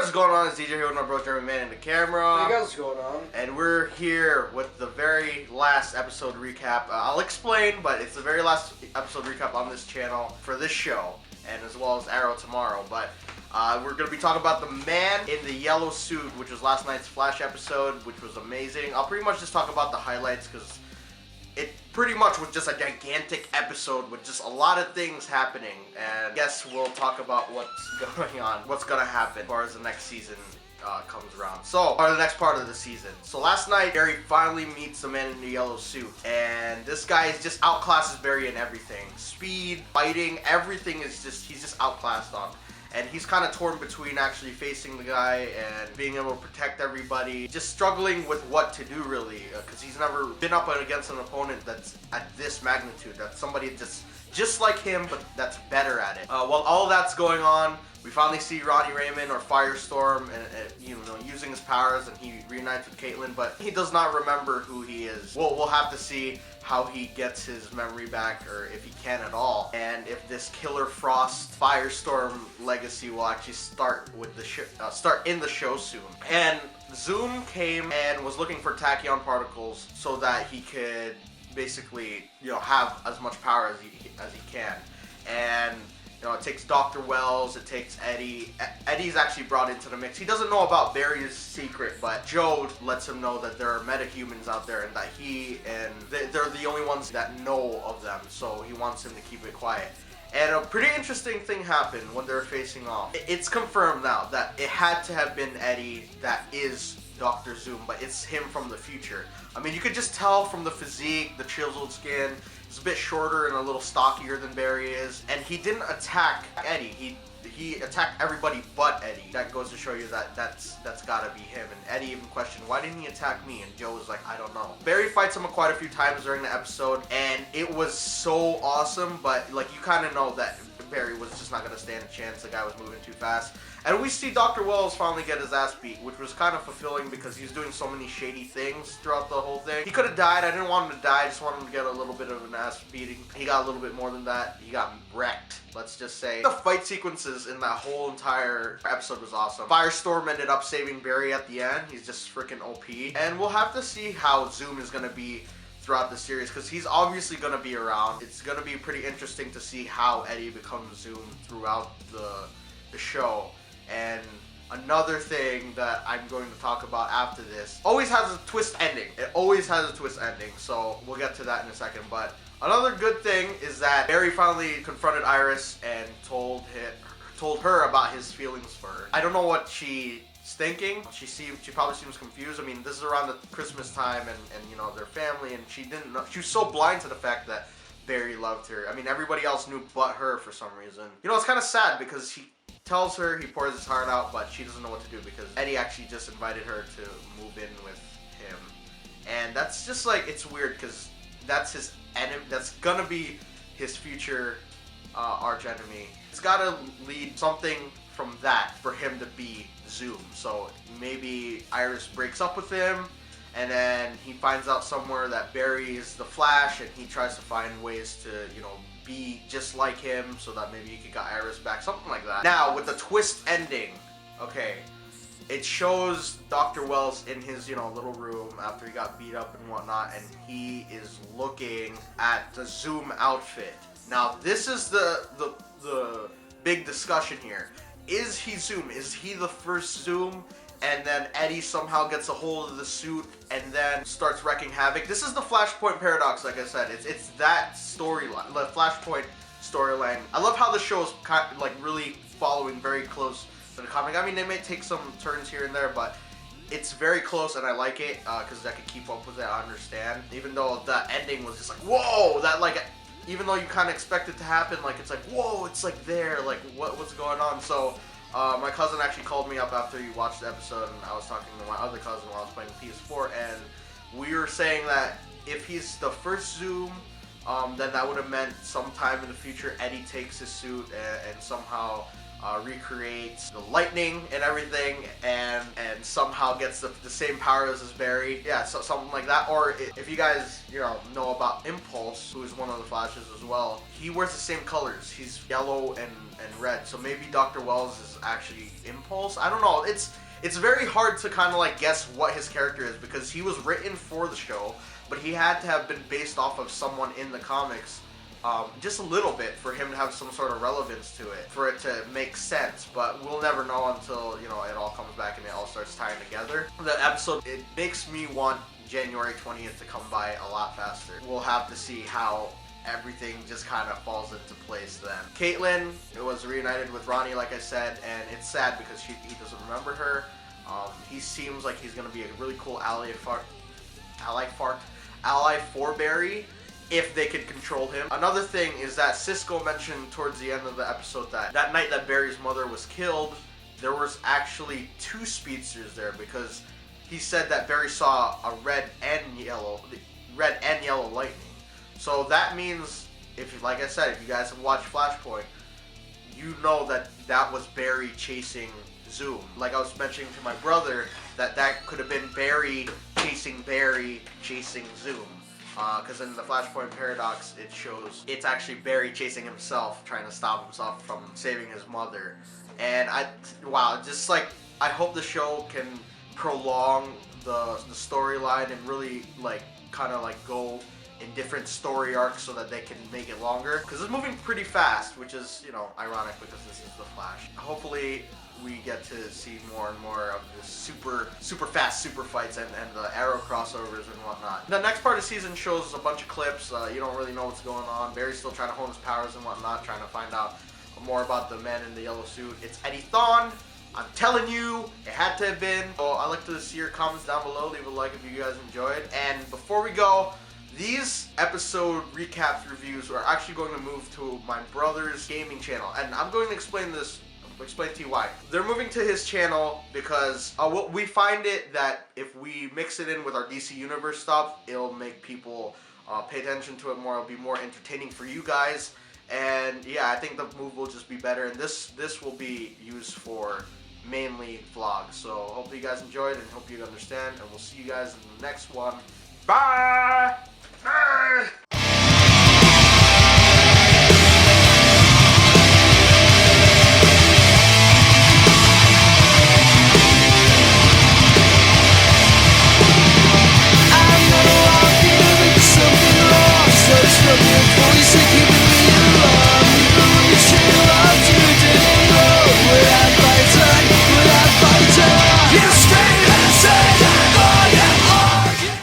what's going on? It's DJ here with my bro Jeremy Man in the camera. Hey guys, what's going on? And we're here with the very last episode recap. I'll explain, but it's the very last episode recap on this channel for this show, and as well as Arrow tomorrow. But we're going to be talking about the man in the yellow suit, which was last night's Flash episode, which was amazing. I'll pretty much just talk about the highlights because it pretty much was just a gigantic episode with just a lot of things happening. And I guess we'll talk about what's going on, what's going to happen as far as the next season comes around. So, or the next part of the season. So last night, Barry finally meets the man in the yellow suit. And this guy is just outclasses Barry in everything. Speed, fighting, everything is just, he's just outclassed on. And he's kind of torn between actually facing the guy and being able to protect everybody. Just struggling with what to do, really. Because he's never been up against an opponent that's at this magnitude. That's somebody just like him, but that's better at it. While all that's going on, we finally see Ronnie Raymond, or Firestorm, and using his powers, and he reunites with Caitlin, but he does not remember who he is. We'll have to see how he gets his memory back, or if he can at all, and if this Killer Frost Firestorm legacy will actually start with the start in the show soon. And Zoom came and was looking for tachyon particles so that he could basically have as much power as he can. And it takes Dr. Wells, it takes Eddie. Eddie's actually brought into the mix. He doesn't know about Barry's secret, but Joe lets him know that there are metahumans out there and that they're the only ones that know of them, so he wants him to keep it quiet. And a pretty interesting thing happened when they were facing off. It's confirmed now that it had to have been Eddie that is Dr. Zoom, but it's him from the future. I mean, you could just tell from the physique, the chiseled skin. He's a bit shorter and a little stockier than Barry is. And he didn't attack Eddie. He attacked everybody but Eddie. That goes to show you that that's gotta be him. And Eddie even questioned, why didn't he attack me? And Joe was like, I don't know. Barry fights him quite a few times during the episode, and it was so awesome, but like you kind of know that Barry was just not gonna stand a chance. The guy was moving too fast. And we see Dr. Wells finally get his ass beat, which was kind of fulfilling because he's doing so many shady things throughout the whole thing. He could have died. I didn't want him to die. I just wanted him to get a little bit of an ass beating. He got a little bit more than that. He got wrecked, let's just say. The fight sequences in that whole entire episode was awesome. Firestorm ended up saving Barry at the end. He's just freaking OP. And we'll have to see how Zoom is going to be throughout the series, because he's obviously going to be around. It's going to be pretty interesting to see how Eddie becomes Zoom throughout the show. And another thing that I'm going to talk about after this always has a twist ending. It always has a twist ending, so we'll get to that in a second. But another good thing is that Barry finally confronted Iris and told her about his feelings for her. I don't know what she's thinking. She probably seems confused. I mean, this is around the Christmas time, and their family, and she didn't know. She was so blind to the fact that Barry loved her. I mean, everybody else knew but her for some reason. It's kind of sad because he tells her, he pours his heart out, but she doesn't know what to do because Eddie actually just invited her to move in with him. And that's just like, it's weird because that's his enemy. That's gonna be his future arch enemy. It's gotta lead something from that for him to be Zoom. So maybe Iris breaks up with him, and then he finds out somewhere that Barry is the Flash, and he tries to find ways to, be just like him so that maybe he could get Iris back, something like that. Now, with the twist ending, okay, it shows Dr. Wells in his, little room after he got beat up and whatnot, and he is looking at the Zoom outfit. Now, this is the big discussion here. Is he Zoom? Is he the first Zoom? And then Eddie somehow gets a hold of the suit and then starts wrecking havoc. This is the Flashpoint paradox, like I said. It's that storyline, the Flashpoint storyline. I love how the show is really following very close to the comic. I mean, they may take some turns here and there, but it's very close, and I like it because I can keep up with it. I understand, even though the ending was just like, whoa, that even though you kind of expect it to happen, it's like, whoa, it's like there, what's going on? So. My cousin actually called me up after he watched the episode, and I was talking to my other cousin while I was playing PS4, and we were saying that if he's the first Zoom, then that would have meant sometime in the future Eddie takes his suit and somehow recreates the lightning and everything, and somehow gets the same powers as Barry. Yeah, so something like that. Or if you guys know about Impulse, who is one of the Flashes as well, he wears the same colors. He's yellow and red. So maybe Dr. Wells is actually Impulse. I don't know. It's very hard to kind of like guess what his character is, because he was written for the show, but he had to have been based off of someone in the comics. Just a little bit for him to have some sort of relevance to it, for it to make sense, but we'll never know until, it all comes back and it all starts tying together. The episode, it makes me want January 20th to come by a lot faster. We'll have to see how everything just kind of falls into place then. Caitlin was reunited with Ronnie, like I said, and it's sad because he doesn't remember her. He seems like he's going to be a really cool ally for Barry, if they could control him. Another thing is that Cisco mentioned towards the end of the episode that night that Barry's mother was killed, there was actually 2 speedsters there, because he said that Barry saw a red and yellow lightning. So that means, like I said, if you guys have watched Flashpoint, you know that was Barry chasing Zoom. Like I was mentioning to my brother, that could have been Barry chasing Zoom. Because in the Flashpoint Paradox, it shows it's actually Barry chasing himself, trying to stop himself from saving his mother. And I hope the show can prolong the storyline and really kind of go in different story arcs so that they can make it longer. Because it's moving pretty fast, which is, ironic because this is the Flash. Hopefully we get to see more and more of this super fast super fights and the Arrow crossovers and whatnot. The next part of the season shows a bunch of clips. You don't really know what's going on. Barry's still trying to hone his powers and whatnot, trying to find out more about the man in the yellow suit. It's Eddie Thawne. I'm telling you, it had to have been. So I'd like to see your comments down below. Leave a like if you guys enjoyed. And before we go, these episode recaps reviews are actually going to move to my brother's gaming channel, and I'm going to explain to you why. They're moving to his channel because we find it that if we mix it in with our DC Universe stuff, it'll make people pay attention to it more. It'll be more entertaining for you guys, and yeah, I think the move will just be better. And this will be used for mainly vlogs. So hope you guys enjoyed and hope you understand. And we'll see you guys in the next one. Bye.